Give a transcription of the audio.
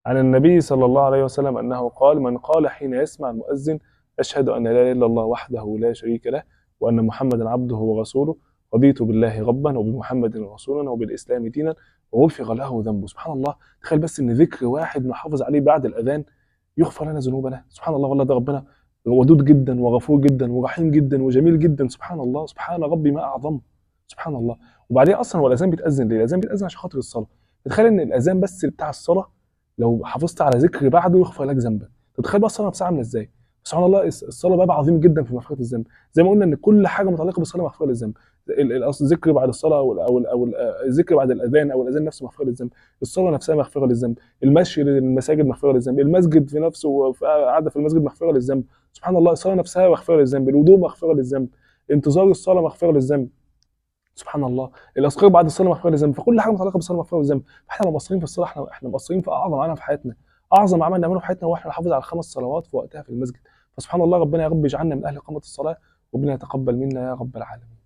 عن النبي صلى الله عليه وسلم أنه قال: من قال حين يسمع المؤذن: أشهد أن لا إله إلا الله وحده لا شريك له وأن محمدا عبده ورسوله، رضيت بالله ربا وبمحمد رسولا وبالإسلام دينا، وغفر له ذنبه. سبحان الله، تخيل بس إن ذكر واحد نحافظ عليه بعد الأذان يغفر لنا ذنوبنا. سبحان الله، والله ده ربنا ودود جدا وغفور جدا ورحيم جدا وجميل جدا. سبحان الله، سبحان ربي ما أعظمه. سبحان الله. وبعدين أصلا هو الأذان بيتأذن ليه؟ الأذان بيتأذن عشان خاطر الصلاة. تخيل إن الأذان بس بتاع الصلاة لو حافظت على ذكر بعده يغفر لك ذنبك. تتخيل بقى الصلاه نفسها عامله ازاي؟ سبحان الله، الصلاه باب عظيم جدا في مغفره الذنب. زي ما قلنا ان كل حاجه متعلقه بالصلاه مغفره للذنب. الذكر بعد الصلاه الذكر بعد الاذان او الاذان نفسه مغفره للذنب. الصلاه نفسها مغفره للذنب. المشي للمساجد مغفره للذنب. المسجد في نفسه قعده في المسجد مغفره للذنب. سبحان الله، الصلاه نفسها مغفره للذنب. الوضوء مغفره للذنب. انتظار الصلاه مغفره للذنب. سبحان الله، الاذكار بعد الصلاه مغفره للذنب. فكل حاجه متعلقه بالصلاه مغفره للذنب. فاحنا لو مقصرين في الصلاه احنا مقصرين في اعظم عمل في حياتنا. اعظم عمل نعمله في حياتنا هو احنا نحافظ على الخمس صلوات في وقتها في المسجد. فسبحان الله، ربنا يا رب يجعلنا من اهل اقامه الصلاه، وربنا يتقبل منا يا رب العالمين.